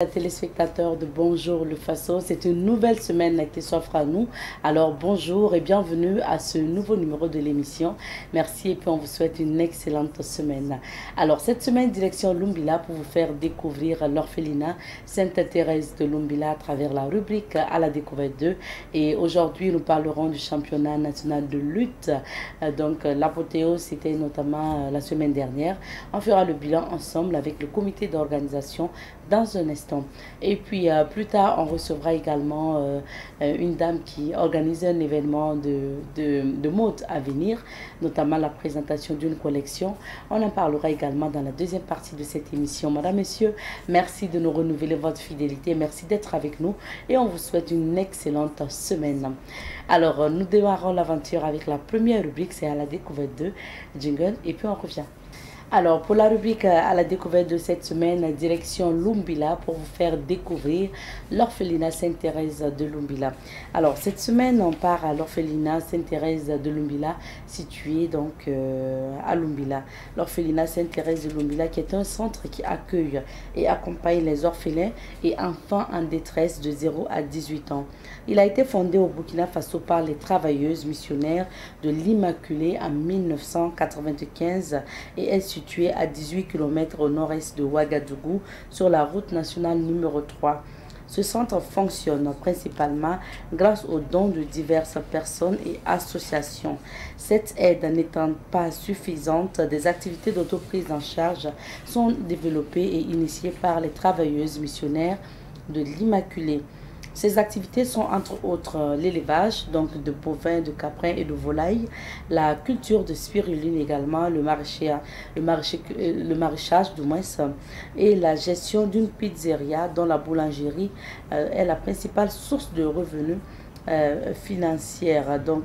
Téléspectateurs de Bonjour le Faso, c'est une nouvelle semaine qui s'offre à nous. Alors bonjour et bienvenue à ce nouveau numéro de l'émission. Merci et puis on vous souhaite une excellente semaine. Alors cette semaine, direction Lumbila pour vous faire découvrir l'orphelinat Sainte-Thérèse de Lumbila à travers la rubrique à la découverte 2. Et aujourd'hui, nous parlerons du championnat national de lutte. Donc l'apothéose, c'était notamment la semaine dernière. On fera le bilan ensemble avec le comité d'organisation dans un instant. Et puis plus tard, on recevra également une dame qui organise un événement de mode à venir, notamment la présentation d'une collection. On en parlera également dans la deuxième partie de cette émission. Madame, Messieurs, merci de nous renouveler votre fidélité, merci d'être avec nous et on vous souhaite une excellente semaine. Alors, nous démarrons l'aventure avec la première rubrique, c'est à la découverte de Jingle et puis on revient. Alors, pour la rubrique à la découverte de cette semaine, direction Lumbila pour vous faire découvrir l'orphelinat Sainte-Thérèse de Lumbila. Alors, cette semaine, on part à l'orphelinat Sainte-Thérèse de Lumbila, situé donc à Lumbila. L'orphelinat Sainte-Thérèse de Lumbila qui est un centre qui accueille et accompagne les orphelins et enfants en détresse de 0 à 18 ans. Il a été fondé au Burkina Faso par les travailleuses missionnaires de l'Immaculée en 1995 et est situé à 18 km au nord-est de Ouagadougou sur la route nationale numéro 3. Ce centre fonctionne principalement grâce aux dons de diverses personnes et associations. Cette aide n'étant pas suffisante, des activités d'autoprise en charge sont développées et initiées par les travailleuses missionnaires de l'Immaculée. Ces activités sont entre autres l'élevage, donc de bovins, de caprins et de volailles, la culture de spiruline également, le maraîchage du moins, et la gestion d'une pizzeria dont la boulangerie est la principale source de revenus financière. Donc,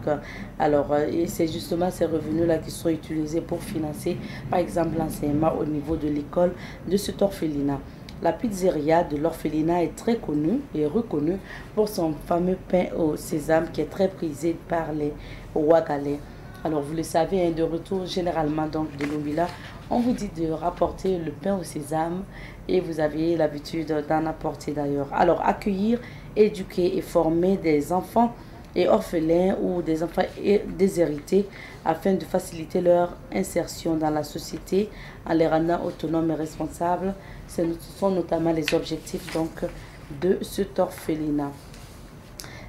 et c'est justement ces revenus-là qui sont utilisés pour financer, par exemple, l'enseignement au niveau de l'école de cet orphelinat. La pizzeria de l'orphelinat est très connue et reconnue pour son fameux pain au sésame qui est très prisé par les Ouagalais. Alors vous le savez, de retour généralement donc de Lumbila, on vous dit de rapporter le pain au sésame et vous avez l'habitude d'en apporter d'ailleurs. Alors accueillir, éduquer et former des enfants et orphelins ou des enfants déshérités afin de faciliter leur insertion dans la société en les rendant autonomes et responsables. Ce sont notamment les objectifs donc de cet orphelinat.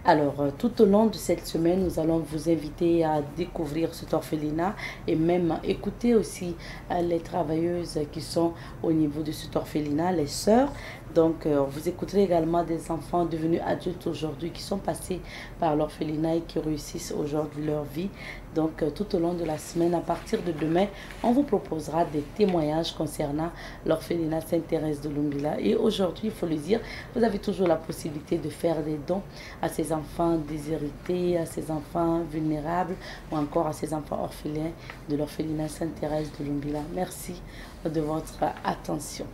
Alors, tout au long de cette semaine, nous allons vous inviter à découvrir cet orphelinat et même écouter aussi les travailleuses qui sont au niveau de cet orphelinat, les sœurs. Donc, vous écouterez également des enfants devenus adultes aujourd'hui qui sont passés par l'orphelinat et qui réussissent aujourd'hui leur vie. Donc, tout au long de la semaine, à partir de demain, on vous proposera des témoignages concernant l'orphelinat Sainte-Thérèse de Lumbila. Et aujourd'hui, il faut le dire, vous avez toujours la possibilité de faire des dons à ces enfants déshérités, à ces enfants vulnérables ou encore à ces enfants orphelins de l'orphelinat Sainte-Thérèse de Lumbila. Merci de votre attention.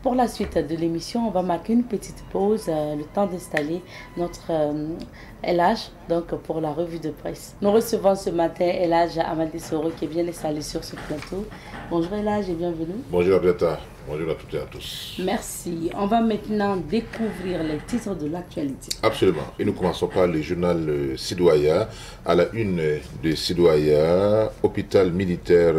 Pour la suite de l'émission, on va marquer une petite pause, le temps d'installer notre LH, donc pour la revue de presse. Nous recevons ce matin LH Amadé Soro qui est bien installé sur ce plateau. Bonjour LH et bienvenue. Bonjour Abiata, bonjour à toutes et à tous. Merci. On va maintenant découvrir les titres de l'actualité. Absolument. Et nous commençons par le journal Sidoaya. À la une de Sidoaya, hôpital militaire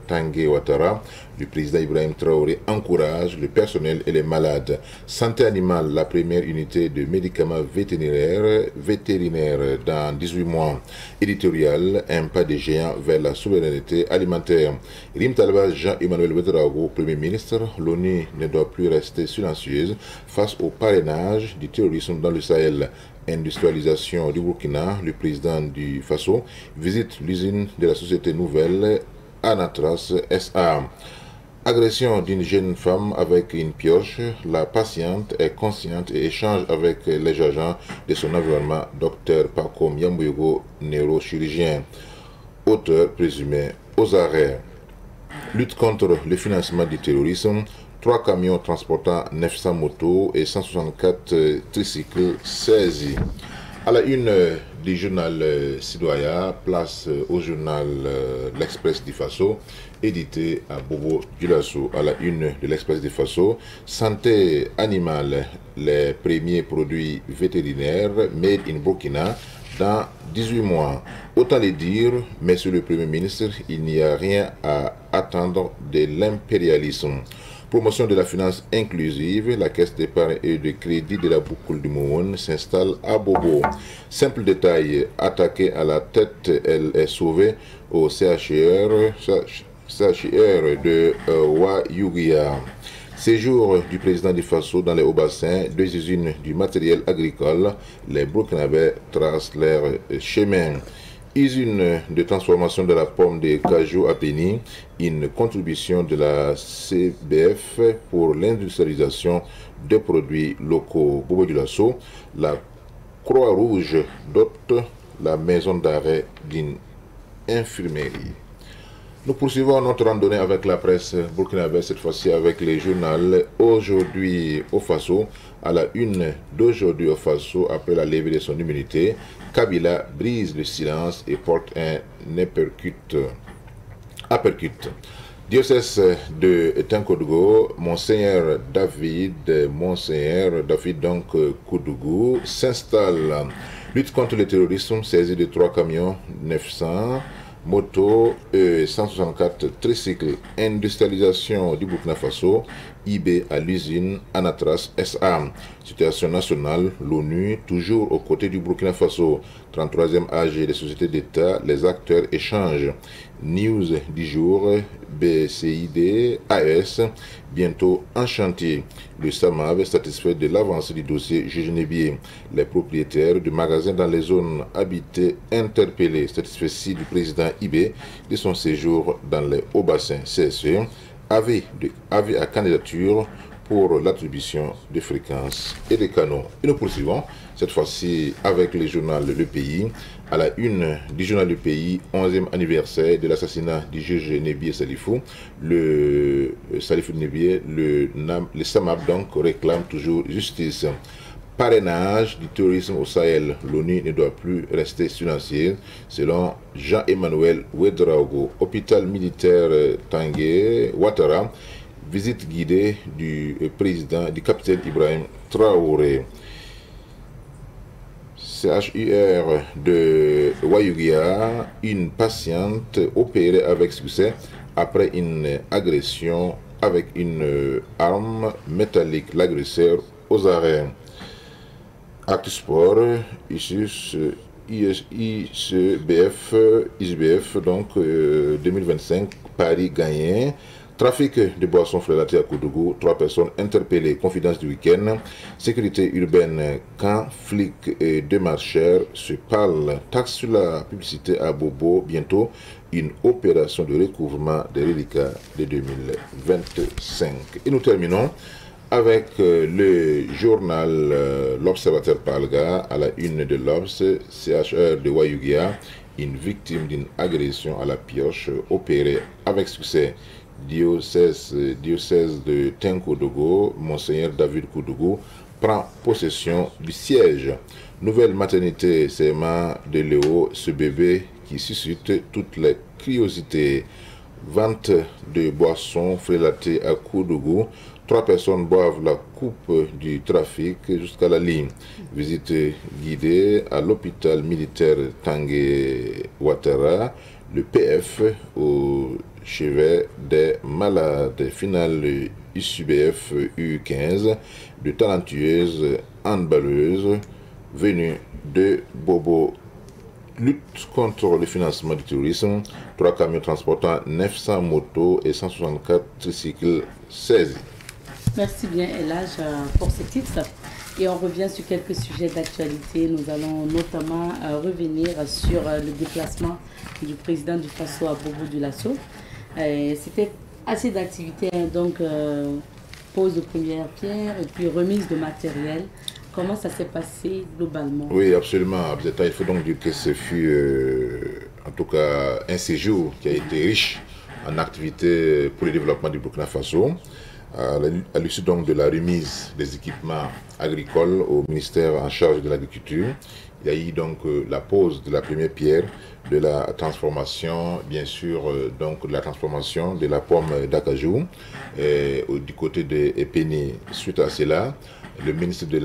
Tanguy Ouattara, le président Ibrahim Traoré encourage le personnel et les malades. Santé animale, la première unité de médicaments vétérinaires dans 18 mois. Éditorial, un pas de géant vers la souveraineté alimentaire. Rim Talba Jean-Emmanuel Ouedraogo, Premier ministre, l'ONU ne doit plus rester silencieuse face au parrainage du terrorisme dans le Sahel. Industrialisation du Burkina, le président du Faso visite l'usine de la société nouvelle Anatras SA. Agression d'une jeune femme avec une pioche, la patiente est consciente et échange avec les agents de son environnement, Dr Paco Yamboyogo, neurochirurgien. Auteur présumé aux arrêts. Lutte contre le financement du terrorisme, 3 camions transportant 900 motos et 164 tricycles saisis. À la une du journal Citoyen, place au journal L'Express du Faso, édité à Bobo Dioulasso. À la une de l'Express du Faso, santé animale, les premiers produits vétérinaires made in Burkina dans 18 mois. Autant le dire, monsieur le Premier ministre, il n'y a rien à attendre de l'impérialisme. Promotion de la finance inclusive, la caisse d'épargne et de crédit de la Boucoule du Moumoun s'installe à Bobo. Simple détail, attaquée à la tête, elle est sauvée au CHR de Wayugia. Séjour du président du Faso dans les Hauts-Bassins, 2 usines du matériel agricole, les Burkinabés tracent leur chemin. Usine de transformation de la pomme de cajou à Péni, une contribution de la CBF pour l'industrialisation des produits locaux. Bobo Dioulasso, la Croix-Rouge dote la maison d'arrêt d'une infirmerie. Nous poursuivons notre randonnée avec la presse burkinabé, cette fois-ci avec les journaux. Aujourd'hui au Faso, à la une d'aujourd'hui au Faso, après la levée de son immunité, Kabila brise le silence et porte un uppercut. Diocèse de Tinkodougou, Monseigneur David donc Koudougou s'installe. Lutte contre le terrorisme, saisie de 3 camions 900. Moto 164 tricycles, industrialisation du Burkina Faso, IB à l'usine Anatras SA. Situation nationale, l'ONU, toujours aux côtés du Burkina Faso. 33e AG des sociétés d'État, les acteurs échangent. News du jour, BCID, AES, bientôt en chantier. Le SAMAV satisfait de l'avancée du dossier Juge-Nébier. Les propriétaires de magasins dans les zones habitées interpellés, satisfaits du président IB de son séjour dans les Hauts-Bassins CSE, avis à candidature pour l'attribution de fréquences et de canaux. Et nous poursuivons cette fois-ci avec le journal Le Pays. À la une du journal Le Pays, 11e anniversaire de l'assassinat du juge Nébié Salifou. Le SAMAB donc réclame toujours justice. Parrainage du terrorisme au Sahel, l'ONU ne doit plus rester silencieuse, selon Jean-Emmanuel Ouedraogo. Hôpital militaire Tangué Ouattara, visite guidée du capitaine Ibrahim Traoré. CHUR de Wayugia, une patiente opérée avec succès après une agression avec une arme métallique. L'agresseur aux arrêts. Acte Sport, ISBF, donc 2025, Paris gagné. Trafic de boissons frélatées à Koudougou, 3 personnes interpellées. Confidence du week-end. Sécurité urbaine, quand flics et démarcheurs se parlent. Taxe sur la publicité à Bobo, bientôt une opération de recouvrement des reliquats de 2025. Et nous terminons avec le journal L'Observateur Palga, à la une de l'Obs, CHR de Wayugia, une victime d'une agression à la pioche opérée avec succès. Diocèse de Tinkodougou, Monseigneur David Koudougou prend possession du siège. Nouvelle maternité CMA de Léo, ce bébé qui suscite toutes les curiosités. Vente de boissons frélatées à Koudougou. 3 personnes boivent la coupe du trafic jusqu'à la ligne. Visite guidée à l'hôpital militaire Tangué Ouattara, le PF au chevet des malades. Finale ISUBF U15, de talentueuses handballeuses venues de Bobo. Lutte contre le financement du terrorisme, 3 camions transportant 900 motos et 164 tricycles saisis. Merci bien, Elage, pour ce titre. Et on revient sur quelques sujets d'actualité. Nous allons notamment revenir sur le déplacement du président du Faso à Bobo Dioulasso. C'était assez d'activités, donc pose de première pierre et puis remise de matériel. Comment ça s'est passé globalement? Oui, absolument. Il faut donc dire que ce fut en tout cas un séjour qui a été riche en activités pour le développement du Burkina Faso. à l'issue donc de la remise des équipements agricoles au ministère en charge de l'agriculture, il y a eu donc la pose de la première pierre de la transformation, bien sûr, donc de la transformation de la pomme d'acajou du côté de Epeni. Suite à cela, le ministre de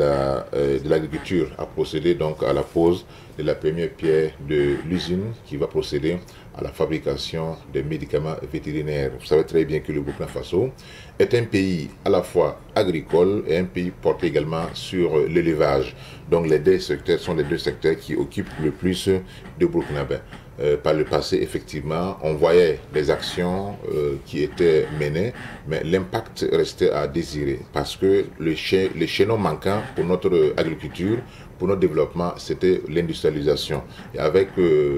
l'Agriculture a procédé donc à la pose de la première pierre de l'usine qui va procéder à la fabrication des médicaments vétérinaires. Vous savez très bien que le Burkina Faso est un pays à la fois agricole et un pays porté également sur l'élevage. Donc les deux secteurs sont les deux secteurs qui occupent le plus de Burkinabés. Par le passé, effectivement, on voyait des actions qui étaient menées, mais l'impact restait à désirer parce que les chaînons manquants pour notre agriculture, pour notre développement, c'était l'industrialisation. Et avec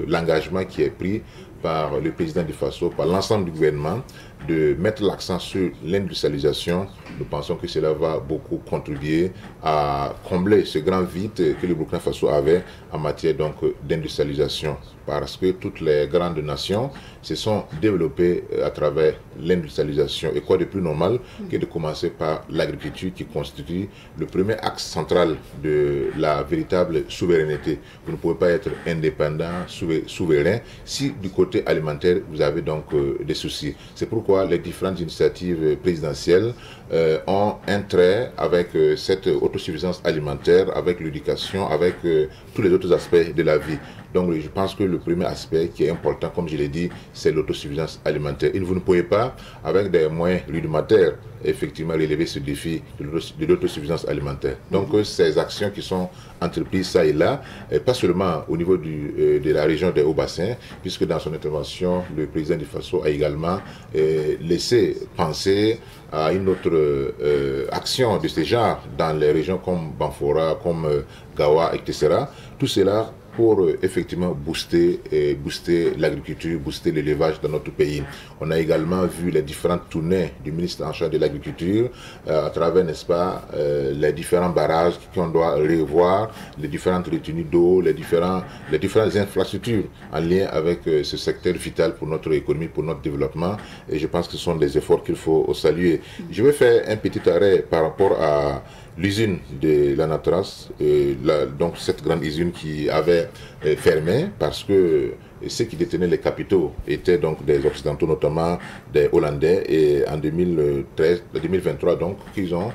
l'engagement qui est pris par le président du Faso, par l'ensemble du gouvernement, de mettre l'accent sur l'industrialisation, nous pensons que cela va beaucoup contribuer à combler ce grand vide que le Burkina Faso avait en matière donc d'industrialisation. Parce que toutes les grandes nations se sont développées à travers l'industrialisation. Et quoi de plus normal que de commencer par l'agriculture qui constitue le premier axe central de la véritable souveraineté. Vous ne pouvez pas être indépendant, souverain, si du côté alimentaire vous avez donc des soucis. C'est pourquoi les différentes initiatives présidentielles ont un trait avec cette autosuffisance alimentaire, avec l'éducation, avec tous les autres aspects de la vie. Donc je pense que le premier aspect qui est important, comme je l'ai dit, c'est l'autosuffisance alimentaire. Et vous ne pouvez pas, avec des moyens rudimentaires, effectivement relever ce défi de l'autosuffisance alimentaire. Donc ces actions qui sont entreprises ça et là, et pas seulement au niveau de la région des Hauts-Bassins, puisque dans son intervention, le président du Faso a également laissé penser à une autre action de ce genre dans les régions comme Banfora, comme Gawa, etc. Tout cela pour effectivement booster l'agriculture, booster l'élevage dans notre pays. On a également vu les différentes tournées du ministre en charge de l'agriculture à travers, n'est-ce pas, les différents barrages qu'on doit revoir, les différentes retenues d'eau, les différentes infrastructures en lien avec ce secteur vital pour notre économie, pour notre développement. Et je pense que ce sont des efforts qu'il faut saluer. Je vais faire un petit arrêt par rapport à l'usine de l'Anatras, donc cette grande usine qui avait fermé parce que ceux qui détenaient les capitaux étaient donc des Occidentaux, notamment des Hollandais, et en 2023 donc qu'ils ont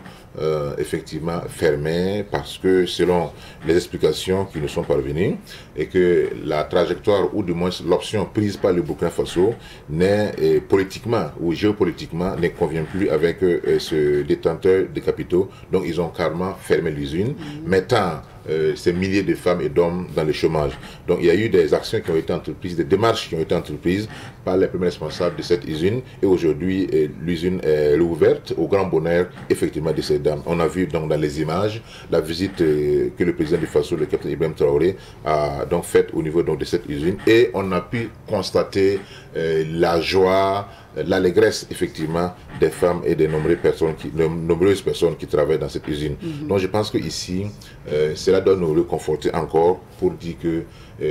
effectivement fermé parce que selon les explications qui nous sont parvenues et que la trajectoire ou du moins l'option prise par le Burkina Faso n'est politiquement ou géopolitiquement ne convient plus avec ce détenteur de capitaux. Donc ils ont carrément fermé l'usine, mettant ces milliers de femmes et d'hommes dans le chômage. Donc il y a eu des actions qui ont été entreprises, des démarches qui ont été entreprises par les premiers responsables de cette usine, et aujourd'hui l'usine est rouverte au grand bonheur effectivement de ces dames. On a vu donc dans les images la visite que le président du Faso, le capitaine Ibrahim Traoré, a donc faite au niveau donc de cette usine, et on a pu constater la joie, l'allégresse effectivement des femmes et des nombreuses personnes qui travaillent dans cette usine. Donc je pense qu'ici, cela doit nous réconforter encore pour dire que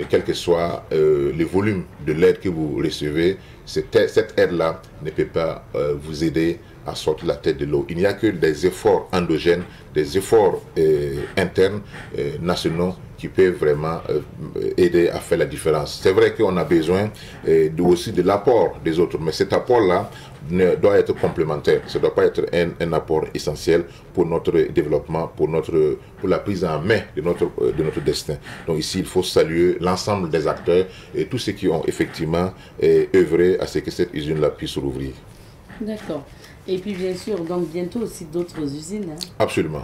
quel que soit le volume de l'aide que vous recevez, cette aide-là ne peut pas vous aider à sortir la tête de l'eau. Il n'y a que des efforts endogènes, des efforts internes, nationaux, qui peuvent vraiment aider à faire la différence. C'est vrai qu'on a besoin aussi de l'apport des autres, mais cet apport-là doit être complémentaire. Ça ne doit pas être un apport essentiel pour notre développement, pour la prise en main de notre destin. Donc ici, il faut saluer l'ensemble des acteurs et tous ceux qui ont effectivement œuvré à ce que cette usine-là puisse rouvrir. D'accord. Et puis bien sûr, donc bientôt aussi d'autres usines. Hein. Absolument.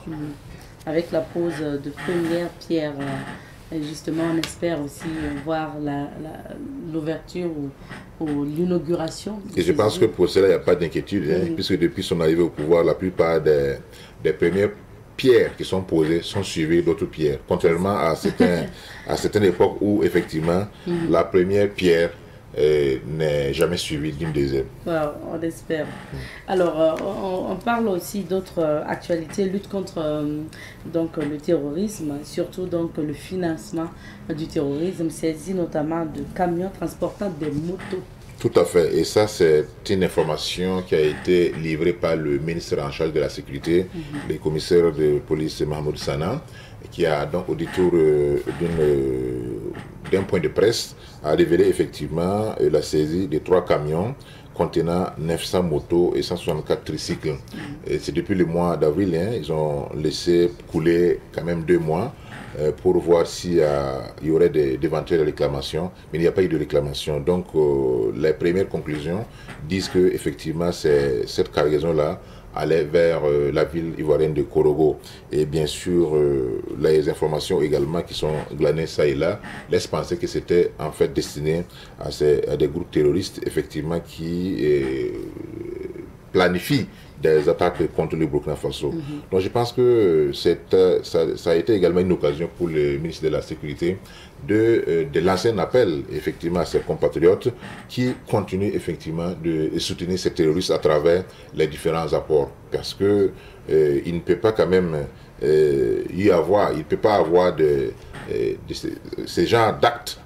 Avec la pose de première pierre, justement, on espère aussi voir l'ouverture ou l'inauguration. Et je pense que pour cela, il n'y a pas d'inquiétude, puisque depuis son arrivée au pouvoir, la plupart des premières pierres qui sont posées sont suivies d'autres pierres, contrairement à certaines époques où, effectivement, la première pierre n'est jamais suivi d'une deuxième. Wow, on espère. Alors, on parle aussi d'autres actualités, lutte contre donc, le terrorisme, surtout donc, le financement du terrorisme, saisi notamment de camions transportant des motos. Tout à fait. Et ça, c'est une information qui a été livrée par le ministre en charge de la sécurité, le commissaire de police Mahmoud Sana, qui a donc, au détour d'un point de presse, a révélé effectivement la saisie de 3 camions contenant 900 motos et 164 tricycles. Et c'est depuis le mois d'avril, hein, ils ont laissé couler quand même 2 mois pour voir s'il y aurait d'éventuelles réclamations, mais il n'y a pas eu de réclamation. Donc les premières conclusions disent que effectivement cette cargaison-là allait vers la ville ivoirienne de Korogo. Et bien sûr, les informations également qui sont glanées ça et là laissent penser que c'était en fait destiné à des groupes terroristes effectivement qui planifient des attaques contre le Burkina Faso. Donc je pense que ça a été également une occasion pour le ministre de la Sécurité de lancer un appel effectivement à ses compatriotes qui continuent effectivement de soutenir ces terroristes à travers les différents apports. Parce que il ne peut pas quand même il ne peut pas avoir ces genres d'actes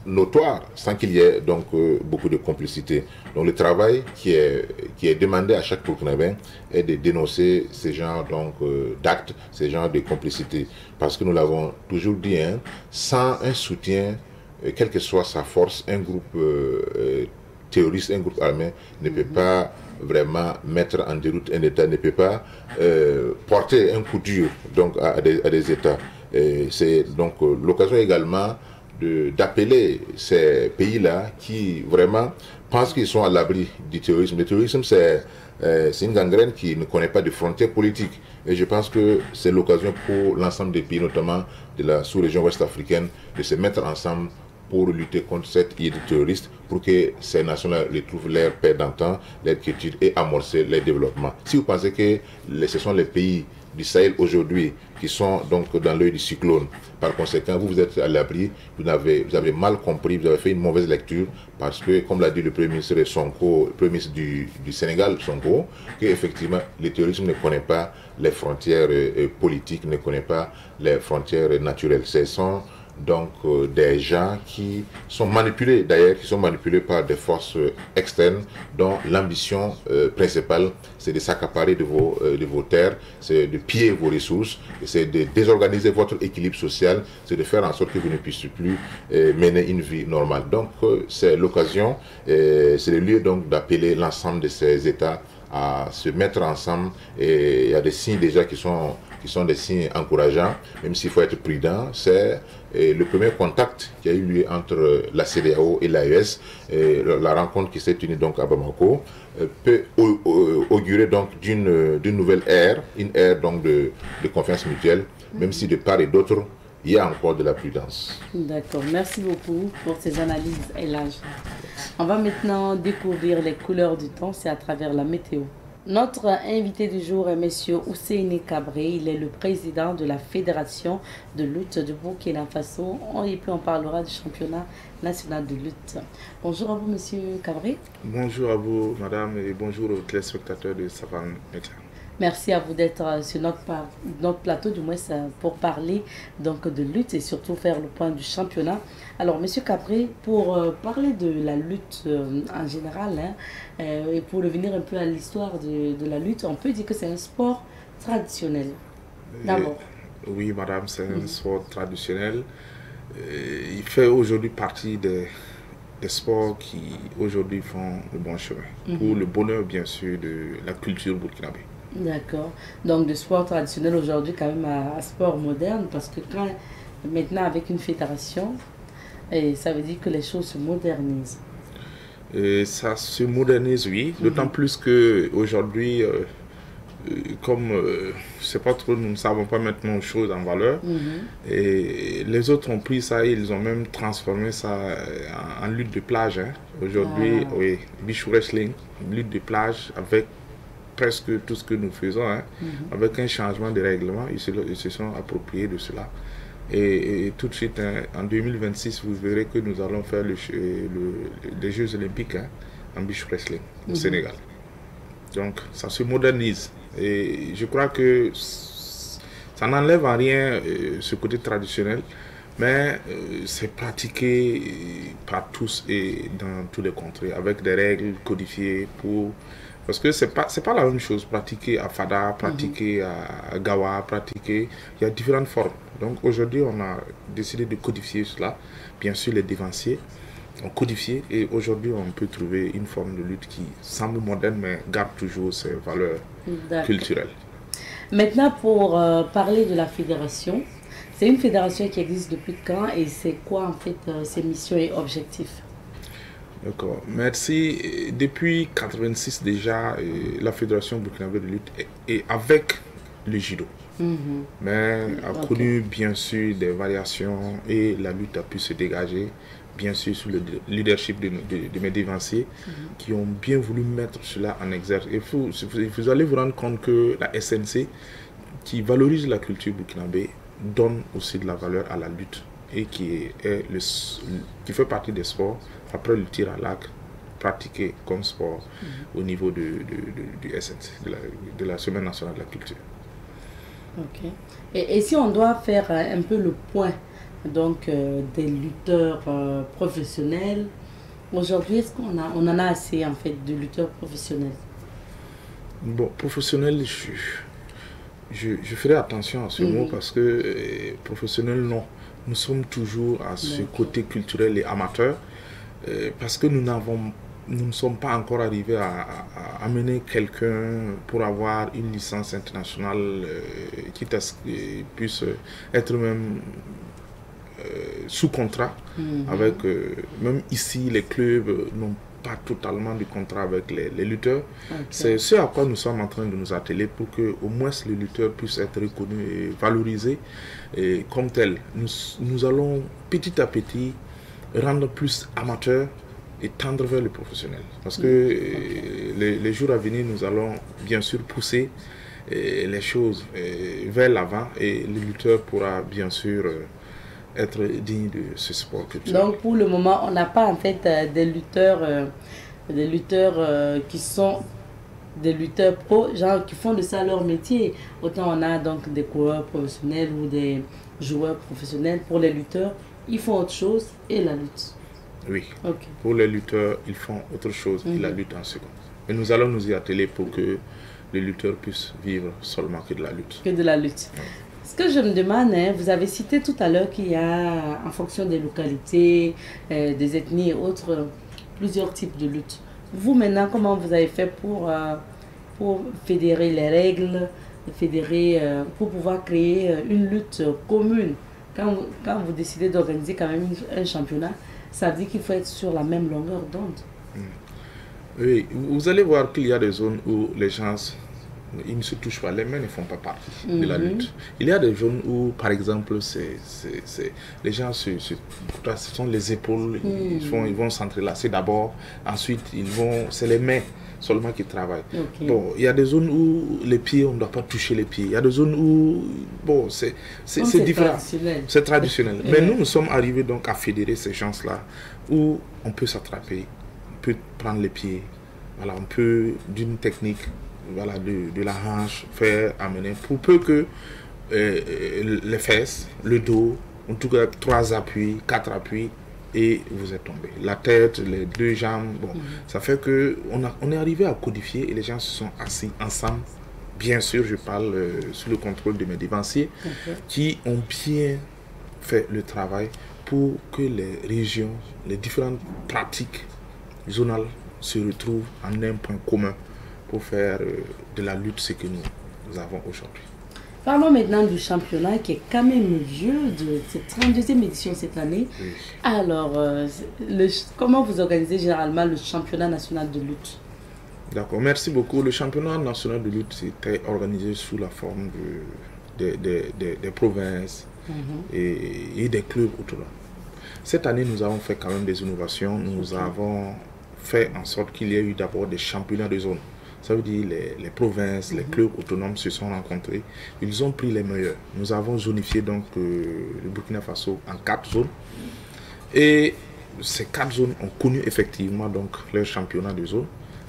notoire sans qu'il y ait donc beaucoup de complicité. Donc le travail qui est demandé à chaque Burkinabé est de dénoncer ces genres d'actes, ces genres de complicité. Parce que nous l'avons toujours dit, hein, sans un soutien, quelle que soit sa force, un groupe terroriste, un groupe armé ne peut pas vraiment mettre en déroute un État, ne peut pas porter un coup dur donc, à des États. C'est donc l'occasion également d'appeler ces pays-là qui vraiment pensent qu'ils sont à l'abri du terrorisme. Le terrorisme, c'est une gangrène qui ne connaît pas de frontières politiques. Et je pense que c'est l'occasion pour l'ensemble des pays, notamment de la sous-région ouest africaine, de se mettre ensemble pour lutter contre cette idée terroriste, pour que ces nations-là retrouvent leur paix d'antan, leur quiétude et amorcer leur développement. Si vous pensez que ce sont les pays du Sahel aujourd'hui qui sont donc dans l'œil du cyclone, par conséquent, vous êtes à l'abri, vous avez mal compris, vous avez fait une mauvaise lecture, parce que, comme l'a dit le Premier ministre Sonko, le Premier ministre du Sénégal, Sonko, qu'effectivement, le terrorisme ne connaît pas les frontières politiques, ne connaît pas les frontières naturelles. Ce sont donc des gens qui sont manipulés, d'ailleurs, qui sont manipulés par des forces externes dont l'ambition principale, c'est de s'accaparer de vos terres, c'est de piller vos ressources, c'est de désorganiser votre équilibre social, c'est de faire en sorte que vous ne puissiez plus mener une vie normale. Donc c'est l'occasion, c'est le lieu donc d'appeler l'ensemble de ces États à se mettre ensemble, et il y a des signes déjà qui sont des signes encourageants, même s'il faut être prudent. C'est le premier contact qui a eu lieu entre la CEDEAO et l'AES, la rencontre qui s'est tenue donc à Bamako, peut augurer donc d'une nouvelle ère, une ère donc de confiance mutuelle, même si de part et d'autre, il y a encore de la prudence. D'accord, merci beaucoup pour ces analyses, Elhadj. On va maintenant découvrir les couleurs du temps, c'est à travers la météo. Notre invité du jour est M. Ousseini Kabré. Il est le président de la Fédération de lutte du Burkina Faso. Et puis on parlera du championnat national de lutte. Bonjour à vous, M. Kabré. Bonjour à vous, madame, et bonjour aux téléspectateurs de Savane Média. Merci à vous d'être sur notre plateau, du moins pour parler donc de lutte et surtout faire le point du championnat. Alors, M. Kabré, pour parler de la lutte en général, hein, et pour revenir un peu à l'histoire de la lutte, on peut dire que c'est un sport traditionnel. D'abord. Oui, madame, c'est un sport traditionnel. Il fait aujourd'hui partie des sports qui aujourd'hui font le bon chemin. Pour le bonheur, bien sûr, de la culture burkinabé. D'accord. Donc, de sport traditionnel aujourd'hui quand même à sport moderne, parce que maintenant avec une fédération, ça veut dire que les choses se modernisent. Ça se modernise, oui. D'autant plus qu'aujourd'hui, comme c'est pas trop, nous ne savons pas mettre nos choses en valeur. Et les autres ont pris ça et ils ont même transformé ça en lutte de plage. Hein. Aujourd'hui, oui, beach wrestling, lutte de plage avec presque tout ce que nous faisons, hein, avec un changement de règlement, ils se sont appropriés de cela. Et tout de suite, hein, en 2026, vous verrez que nous allons faire les Jeux Olympiques, hein, en beach wrestling au Sénégal. Donc, ça se modernise. Et je crois que ça n'enlève en rien ce côté traditionnel, Mais c'est pratiqué par tous et dans tous les contrées, avec des règles codifiées pour... Parce que c'est pas la même chose, pratiquer à Fada, pratiquer à Gawa, pratiquer... Il y a différentes formes. Donc aujourd'hui, on a décidé de codifier cela. Bien sûr, les dévanciers ont codifié et aujourd'hui, on peut trouver une forme de lutte qui semble moderne, mais garde toujours ses valeurs culturelles. Maintenant, pour parler de la fédération, c'est une fédération qui existe depuis quand et c'est quoi en fait ses missions et objectifs? D'accord, merci. Depuis 1986 déjà, la fédération burkinabé de lutte est avec le judo. Mais a connu bien sûr des variations et la lutte a pu se dégager, bien sûr sous le leadership de mes dévanciers qui ont bien voulu mettre cela en exergue. Et vous allez vous rendre compte que la SNC, qui valorise la culture burkinabé, donne aussi de la valeur à la lutte et qui fait partie des sports, après le tir à l'arc, pratiqué comme sport au niveau du SNC, de la Semaine nationale de la culture. Ok. Et si on doit faire un peu le point donc, des lutteurs professionnels, aujourd'hui, est-ce qu'on on en a assez en fait de lutteurs professionnels? Bon, professionnels, je ferai attention à ce mot parce que professionnel, non. Nous sommes toujours à ce côté culturel et amateur parce que nous ne sommes pas encore arrivés à amener quelqu'un pour avoir une licence internationale qui puisse être même sous contrat avec même ici les clubs n'ont pas totalement de contrat avec les lutteurs. C'est ce à quoi nous sommes en train de nous atteler pour que au moins les lutteurs puissent être reconnus et valorisés et comme tels. Nous allons petit à petit rendre plus amateurs et tendre vers le professionnel. Parce que les jours à venir, nous allons bien sûr pousser les choses vers l'avant et le lutteur pourra bien sûr être digne de ce sport culturel. Donc pour le moment, on n'a pas en fait des lutteurs qui sont des lutteurs pro, genre qui font de ça leur métier. Autant on a donc des coureurs professionnels ou des joueurs professionnels. Pour les lutteurs, ils font autre chose et la lutte. Oui, pour les lutteurs, ils font autre chose et la lutte en seconde. Et nous allons nous y atteler pour que les lutteurs puissent vivre seulement que de la lutte. Que de la lutte. Ce que je me demande, vous avez cité tout à l'heure qu'il y a, en fonction des localités, des ethnies et autres, plusieurs types de luttes. Vous maintenant, comment vous avez fait pour fédérer les règles, pour pouvoir créer une lutte commune? Quand vous décidez d'organiser quand même un championnat, ça veut dire qu'il faut être sur la même longueur d'onde. Oui, vous allez voir qu'il y a des zones où les gens ils ne se touchent pas, les mains ne font pas partie de la lutte. Il y a des zones où, par exemple, les gens ce sont les épaules, ils vont s'entrelacer d'abord, ensuite c'est les mains seulement qui travaillent. Bon, il y a des zones où les pieds, on ne doit pas toucher les pieds. Il y a des zones où, bon, c'est différent. C'est traditionnel. Mais nous sommes arrivés donc à fédérer ces gens-là où on peut s'attraper, on peut prendre les pieds, voilà, on peut d'une technique, voilà, de la hanche, faire amener pour peu que les fesses, le dos, en tout cas 3 appuis, 4 appuis et vous êtes tombé. La tête, les 2 jambes, bon, ça fait que on est arrivé à codifier et les gens se sont assis ensemble. Bien sûr, je parle sous le contrôle de mes dévanciers qui ont bien fait le travail pour que les régions, les différentes pratiques zonales se retrouvent en un point commun pour faire de la lutte ce que nous avons aujourd'hui. Parlons maintenant du championnat qui est quand même vieux, de cette 32e édition cette année. Oui. Alors, comment vous organisez généralement le championnat national de lutte? D'accord, merci beaucoup. Le championnat national de lutte était organisé sous la forme des provinces et des clubs autonomes. Cette année, nous avons fait quand même des innovations. Nous avons fait en sorte qu'il y ait eu d'abord des championnats de zone. Ça veut dire les provinces, les clubs autonomes se sont rencontrés. Ils ont pris les meilleurs. Nous avons zonifié donc le Burkina Faso en 4 zones. Et ces 4 zones ont connu effectivement donc leur championnat de zone.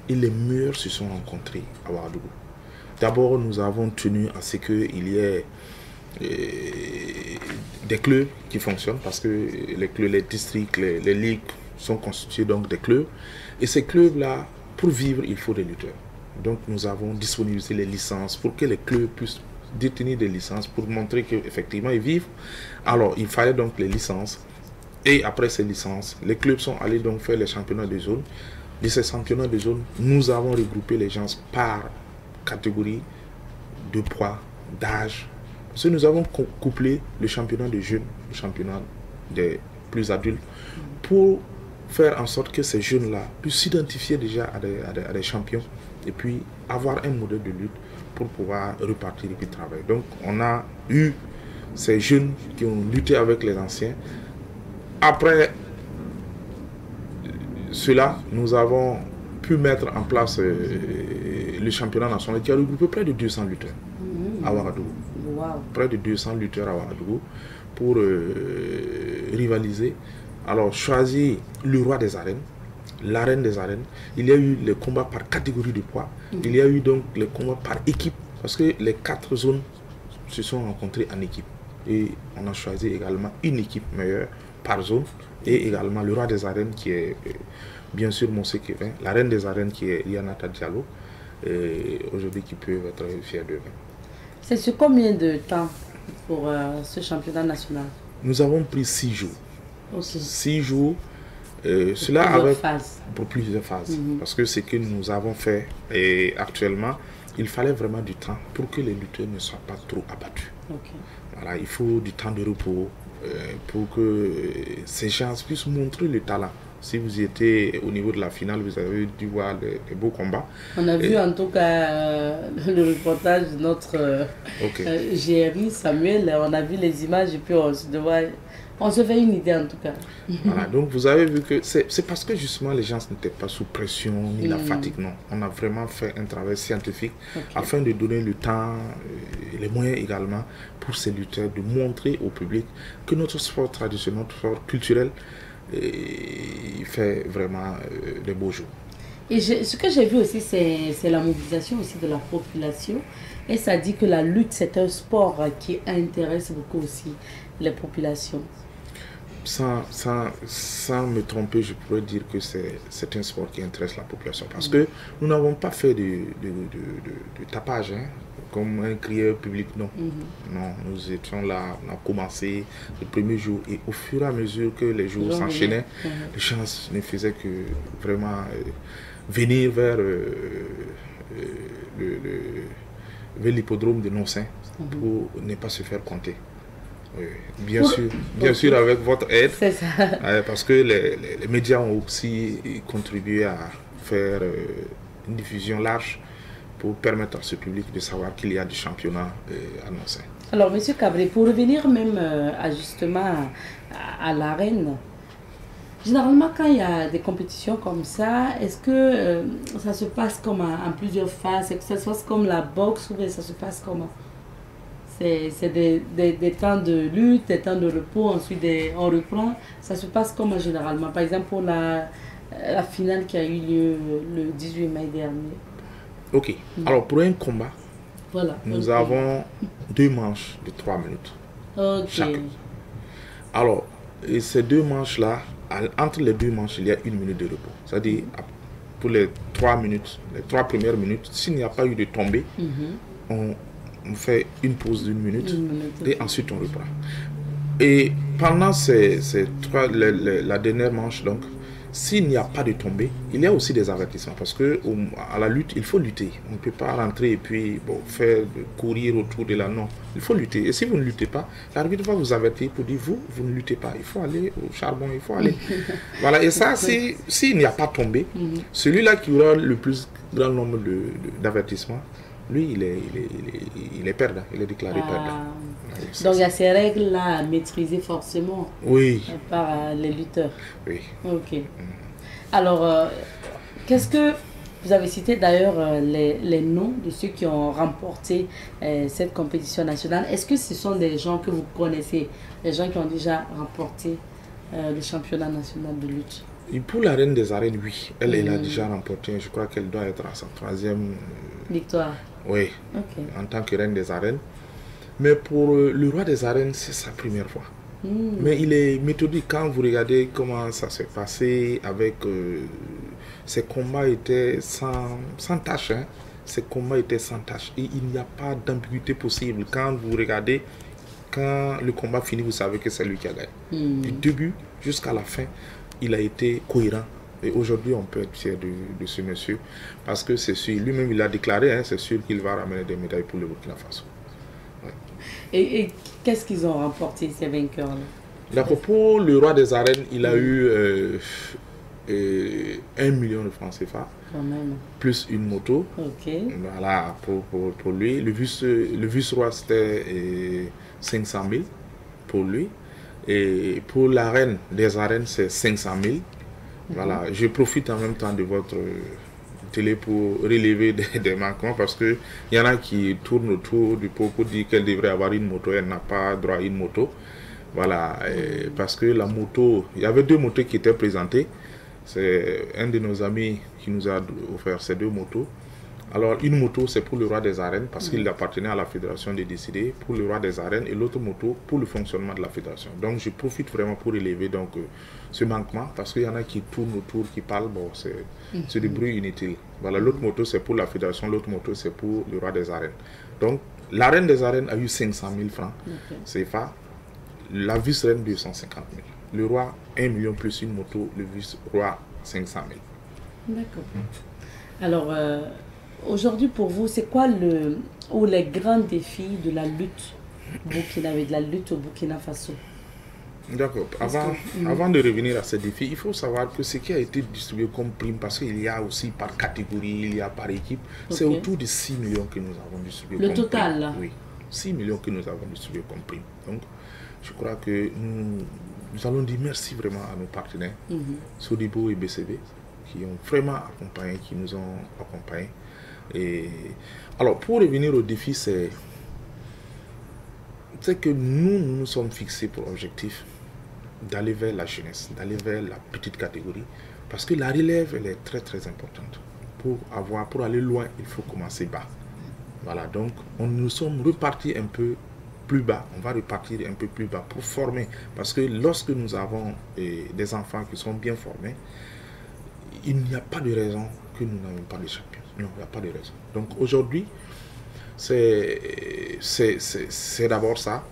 Et les meilleurs se sont rencontrés à Ouagadougou. D'abord, nous avons tenu à ce qu'il y ait des clubs qui fonctionnent parce que les clubs, les districts, les ligues sont constitués donc des clubs. Et ces clubs-là, pour vivre, il faut des lutteurs. Donc nous avons disponibilisé les licences pour que les clubs puissent détenir des licences pour montrer qu'effectivement ils vivent. Alors il fallait donc les licences. Et après ces licences, les clubs sont allés donc faire les championnats de zone. De ces championnats de zone, nous avons regroupé les gens par catégorie de poids, d'âge. Parce que nous avons couplé le championnat des jeunes, le championnat des plus adultes, pour faire en sorte que ces jeunes-là puissent s'identifier déjà à des champions et puis avoir un modèle de lutte pour pouvoir repartir et puis travailler. Donc on a eu ces jeunes qui ont lutté avec les anciens. Après cela, nous avons pu mettre en place le championnat national qui a regroupé près de 200 lutteurs à Ouagadougou. Wow. Près de 200 lutteurs à Ouagadougou pour rivaliser. Alors, choisir le roi des arènes, l'arène des arènes. Il y a eu les combats par catégorie de poids. Il y a eu donc les combats par équipe. Parce que les 4 zones se sont rencontrées en équipe. Et on a choisi également une équipe meilleure par zone. Et également le roi des arènes qui est bien sûr Monsé Kevin. La reine des arènes qui est Yanata Diallo. Aujourd'hui qui peut être fier d'eux. C'est sur combien de temps pour ce championnat national? Nous avons pris 6 jours. Okay. 6 jours, cela avec pour plusieurs phases. Parce que ce que nous avons fait et actuellement, il fallait vraiment du temps pour que les lutteurs ne soient pas trop abattus. Okay. Voilà, il faut du temps de repos pour que ces gens puissent montrer le talent. Si vous étiez au niveau de la finale, vous avez dû voir des beaux combats. On a vu en tout cas le reportage de notre GRI Samuel. On a vu les images et puis on se fait une idée en tout cas. Voilà, donc vous avez vu que c'est parce que justement les gens n'étaient pas sous pression ni la fatigue, non. On a vraiment fait un travail scientifique afin de donner le temps et les moyens également pour ces lutteurs de montrer au public que notre sport traditionnel, notre sport culturel, il fait vraiment des beaux jours. Et ce que j'ai vu aussi, c'est la mobilisation aussi de la population. Et ça dit que la lutte, c'est un sport qui intéresse beaucoup aussi les populations. Sans me tromper, je pourrais dire que c'est un sport qui intéresse la population. Parce que nous n'avons pas fait de tapage, hein, comme un crieur public, non. Non, nous étions là, on a commencé le premier jour. Et au fur et à mesure que les jours s'enchaînaient, les gens ne faisaient que vraiment venir vers l'hippodrome de Nonsin pour ne pas se faire compter. Oui, bien sûr avec votre aide, parce que les médias ont aussi contribué à faire une diffusion large pour permettre à ce public de savoir qu'il y a du championnat annoncé. Alors, M. Cabré, pour revenir même justement à l'arène, généralement quand il y a des compétitions comme ça, est-ce que ça se passe comme en plusieurs phases? Est-ce que ça se passe comme la boxe ou ça se passe comment? C'est des temps de lutte, des temps de repos, ensuite on reprend. Ça se passe comment généralement? Par exemple, pour la finale qui a eu lieu le 18 mai dernier. Ok. Alors, pour un combat, nous avons 2 manches de 3 minutes. Chacun. Alors, et ces 2 manches-là, entre les 2 manches, il y a 1 minute de repos. C'est-à-dire, pour les 3 minutes, les 3 premières minutes, s'il n'y a pas eu de tombée, on fait une pause d'1 minute et ensuite on reprend. Et pendant la dernière manche, donc, s'il n'y a pas de tombée, il y a aussi des avertissements parce que à la lutte, il faut lutter. On ne peut pas rentrer et puis courir autour de la non. Il faut lutter. Et si vous ne luttez pas, l'arbitre va vous avertir pour dire vous ne luttez pas. Il faut aller au charbon, il faut aller. Voilà. Et ça, s'il n'y a pas tombé, celui-là qui aura le plus grand nombre d'avertissements, lui, il est perdant, il est déclaré perdant. Donc il y a ces règles-là à maîtriser forcément par les lutteurs. Oui. Ok. Alors, qu'est-ce que vous avez cité d'ailleurs les noms de ceux qui ont remporté cette compétition nationale? Est-ce que ce sont des gens que vous connaissez, des gens qui ont déjà remporté le championnat national de lutte? Et pour la reine des arènes, oui, elle a déjà remporté. Je crois qu'elle doit être à sa 3e victoire. Oui, en tant que reine des arènes. Mais pour le roi des arènes, c'est sa première fois. Mais il est méthodique. Quand vous regardez comment ça s'est passé avec ces combats étaient sans tâche. Hein. Ces combats étaient sans tâche. Et il n'y a pas d'ambiguïté possible. Quand vous regardez, quand le combat finit, vous savez que c'est lui qui a gagné. Du début jusqu'à la fin, il a été cohérent. Et aujourd'hui, on peut être fier de ce monsieur. Parce que c'est sûr, lui-même il a déclaré, hein, c'est sûr qu'il va ramener des médailles pour le Burkina Faso. Ouais. Et qu'est-ce qu'ils ont remporté, ces vainqueurs-là? D'accord, pour le roi des arènes, il a eu 1 million de francs CFA, quand même, plus une moto. Ok. Voilà, pour lui. Le vice-roi, c'était 500 000 pour lui. Et pour la reine des arènes, c'est 500 000. Voilà, je profite en même temps de votre télé pour relever des manquements parce qu'il y en a qui tournent autour du pot pour dire qu'elle devrait avoir une moto, elle n'a pas droit à une moto. Voilà, parce que la moto, il y avait 2 motos qui étaient présentées. C'est un de nos amis qui nous a offert ces 2 motos. Alors, une moto, c'est pour le roi des arènes parce qu'il appartenait à la fédération de décider pour le roi des arènes et l'autre moto pour le fonctionnement de la fédération. Donc, je profite vraiment pour élever donc, ce manquement parce qu'il y en a qui tournent autour, qui parlent, bon, c'est du bruit inutile. Voilà, l'autre moto, c'est pour la fédération, l'autre moto, c'est pour le roi des arènes. Donc, la reine des arènes a eu 500 000 francs CFA, la vice-reine 250 000. Le roi, 1 million plus une moto, le vice-roi, 500 000. D'accord. Alors, aujourd'hui, pour vous, c'est quoi les grands défis de la lutte au Burkina Faso? D'accord. Avant de revenir à ces défis, il faut savoir que ce qui a été distribué comme prime, parce qu'il y a aussi par catégorie, il y a par équipe, c'est autour de 6 millions que nous avons distribué comme prime. Le total, là? Oui, 6 millions que nous avons distribué comme prime. Donc, je crois que nous allons dire merci vraiment à nos partenaires, Sodibo et BCB, qui ont vraiment accompagné, qui nous ont accompagnés. Et alors, pour revenir au défi, c'est que nous sommes fixés pour objectif d'aller vers la jeunesse, d'aller vers la petite catégorie, parce que la relève, elle est très très importante. Pour aller loin, il faut commencer bas. Voilà, donc nous sommes repartis un peu plus bas, on va repartir un peu plus bas pour former, parce que lorsque nous avons des enfants qui sont bien formés, il n'y a pas de raison que nous n'ayons pas de champions. Non, il n'y a pas de raison. Donc aujourd'hui, c'est d'abord ça.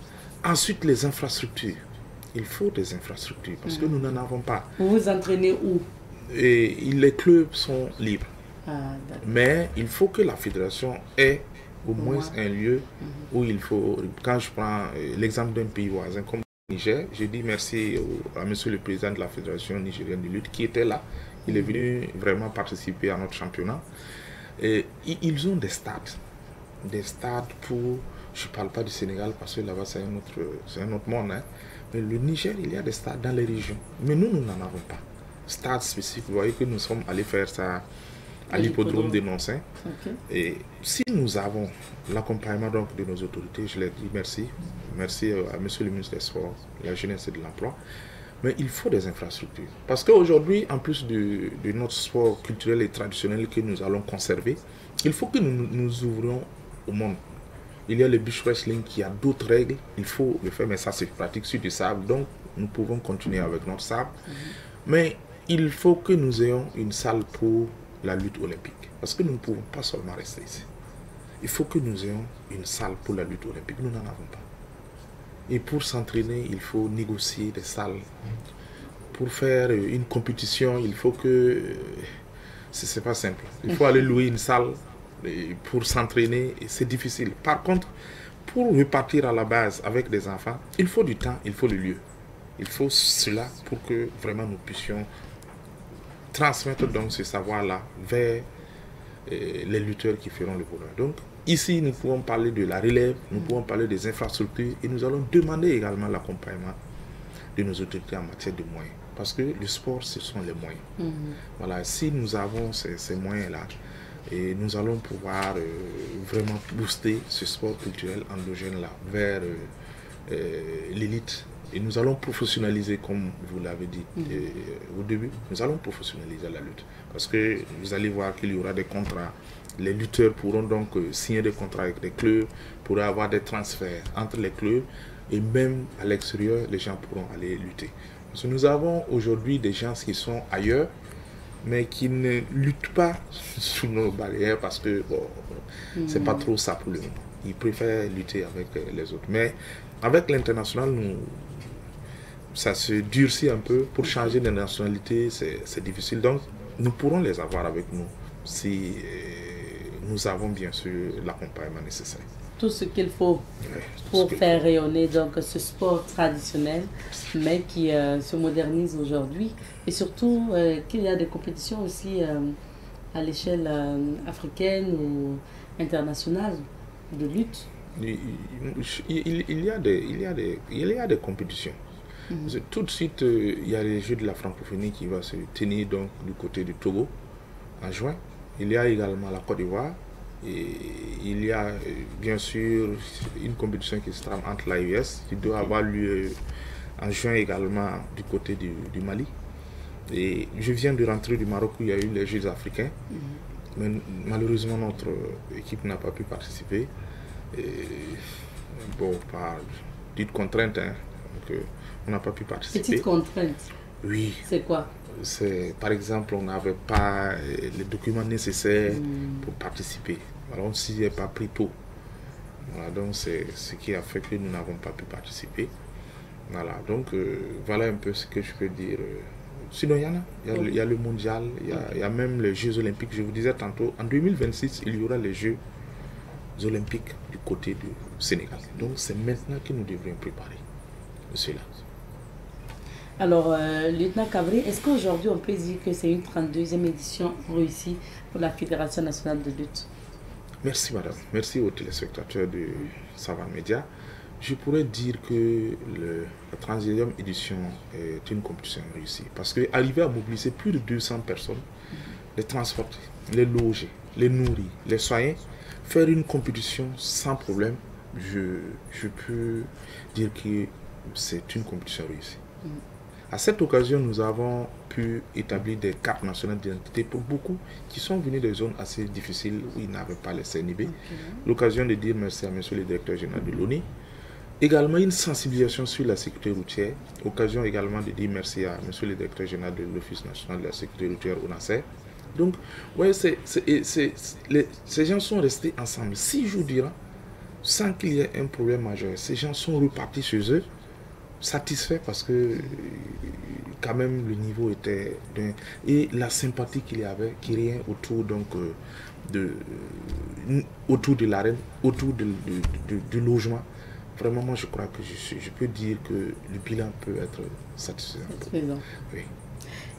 Ensuite, les infrastructures. Il faut des infrastructures parce que nous n'en avons pas. Vous vous entraînez où? Et les clubs sont libres. Mais il faut que la fédération ait au moins un lieu où il faut... Quand je prends l'exemple d'un pays voisin comme le Niger, je dis merci à monsieur le président de la fédération nigérienne de lutte qui était là. Il est venu vraiment participer à notre championnat. Et ils ont des stades pour... Je ne parle pas du Sénégal parce que là-bas c'est un autre monde. Hein. Mais le Niger, il y a des stades dans les régions. Mais nous n'en avons pas. Stade spécifique, vous voyez que nous sommes allés faire ça à l'hippodrome de Noncin. Et si nous avons l'accompagnement de nos autorités, je leur dis merci. Merci à monsieur le ministre des Sports, de la Jeunesse et de l'Emploi. Mais il faut des infrastructures. Parce qu'aujourd'hui, en plus de notre sport culturel et traditionnel que nous allons conserver, il faut que nous ouvrions au monde. Il y a le beach wrestling qui a d'autres règles, il faut le faire, mais ça se pratique sur du sable, donc nous pouvons continuer avec notre sable. Mais il faut que nous ayons une salle pour la lutte olympique, parce que nous ne pouvons pas seulement rester ici. Il faut que nous ayons une salle pour la lutte olympique, nous n'en avons pas. Et pour s'entraîner, il faut négocier des salles. Pour faire une compétition, il faut que... c'est pas simple. Il faut aller louer une salle pour s'entraîner, c'est difficile. Par contre, pour repartir à la base avec des enfants, il faut du temps, il faut le lieu. Il faut cela pour que vraiment nous puissions transmettre donc ce savoir-là vers les lutteurs qui feront le bonheur. Donc, ici, nous pouvons parler de la relève, nous pouvons parler des infrastructures et nous allons demander également l'accompagnement de nos autorités en matière de moyens. Parce que le sport, ce sont les moyens. Voilà, si nous avons ces moyens-là, et nous allons pouvoir vraiment booster ce sport culturel endogène-là vers l'élite. Et nous allons professionnaliser, comme vous l'avez dit au début, nous allons professionnaliser la lutte. Parce que vous allez voir qu'il y aura des contrats Les lutteurs pourront donc signer des contrats avec des clubs, pourront avoir des transferts entre les clubs et même à l'extérieur, les gens pourront aller lutter. Parce que nous avons aujourd'hui des gens qui sont ailleurs, mais qui ne luttent pas sous nos barrières parce que bon, c'est pas trop ça pour le moment. Ils préfèrent lutter avec les autres. Mais avec l'international, ça se durcit un peu. Pour changer de nationalité, c'est difficile. Donc, nous pourrons les avoir avec nous si nous avons bien sûr l'accompagnement nécessaire. Tout ce qu'il faut pour faire rayonner donc, ce sport traditionnel, mais qui se modernise aujourd'hui. Et surtout qu'il y a des compétitions aussi à l'échelle africaine ou internationale de lutte. Il y a des compétitions. Tout de suite, il y a les Jeux de la francophonie qui va se tenir donc, du côté du Togo en juin. Il y a également la Côte d'Ivoire. Et il y a bien sûr une compétition qui se trame entre l'AES qui doit avoir lieu en juin également du côté du Mali. Et je viens de rentrer du Maroc où il y a eu les Jeux africains. Mais malheureusement notre équipe n'a pas pu participer. Et, bon, par petites contraintes, hein, donc, on n'a pas pu participer. Petites contraintes? Oui. C'est quoi? Par exemple, on n'avait pas les documents nécessaires pour participer. Alors, on ne s'y est pas pris tôt. Voilà, donc c'est ce qui a fait que nous n'avons pas pu participer. Voilà, donc voilà un peu ce que je peux dire. Sinon, il y en a. Il y a le mondial, il y a même les Jeux olympiques. Je vous disais tantôt, en 2026, il y aura les Jeux olympiques du côté du Sénégal. Donc, c'est maintenant que nous devrions préparer cela. Alors, lieutenant Cabri, est-ce qu'aujourd'hui on peut dire que c'est une 32e édition réussie pour la Fédération nationale de lutte? Merci madame, merci aux téléspectateurs de Savane Média. Je pourrais dire que la 32e édition est une compétition réussie parce qu'arriver à mobiliser plus de 200 personnes, les transporter, les loger, les nourrir, les soigner, faire une compétition sans problème, je peux dire que c'est une compétition réussie. À cette occasion, nous avons pu établir des cartes nationales d'identité pour beaucoup qui sont venus des zones assez difficiles où ils n'avaient pas les CNIB. L'occasion de dire merci à monsieur le directeur général de l'ONU. Également une sensibilisation sur la sécurité routière. Occasion également de dire merci à monsieur le directeur général de l'Office national de la sécurité routière au NACER. Donc, ouais, ces gens sont restés ensemble 6 jours durant sans qu'il y ait un problème majeur. Ces gens sont repartis chez eux satisfaits parce que quand même le niveau était d'un... Et la sympathie qu'il y avait, qui rien autour donc autour de l'arène, autour du logement. Vraiment, moi je crois que je peux dire que le bilan peut être satisfaisant. Oui.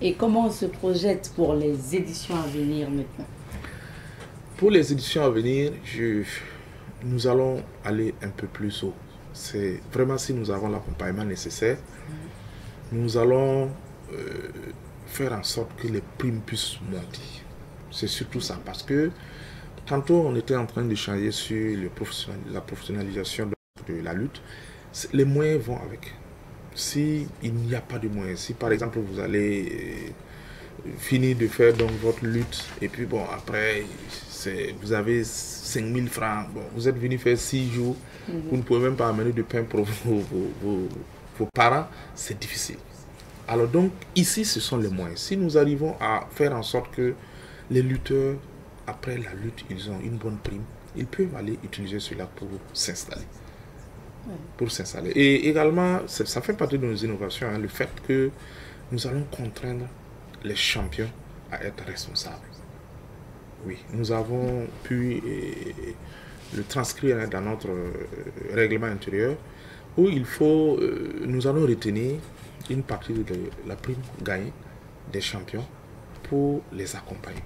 Et comment on se projette pour les éditions à venir maintenant? Pour les éditions à venir, nous allons aller un peu plus haut. C'est vraiment si nous avons l'accompagnement nécessaire, nous allons faire en sorte que les primes puissent monter. C'est surtout ça, parce que tantôt on était en train d'échanger sur la professionnalisation de la lutte. Les moyens vont avec. Si il n'y a pas de moyens, si par exemple vous allez finir de faire donc votre lutte et puis bon après vous avez 5000 francs, bon, vous êtes venu faire 6 jours, vous ne pouvez même pas amener de pain pour vos parents, c'est difficile. Alors donc ici ce sont les moyens. Si nous arrivons à faire en sorte que les lutteurs après la lutte ils ont une bonne prime, ils peuvent aller utiliser cela pour s'installer. Et également, ça fait partie de nos innovations, hein, le fait que nous allons contraindre les champions à être responsables. Oui, nous avons pu le transcrire dans notre règlement intérieur où nous allons retenir une partie de la prime gagnée des champions pour les accompagner.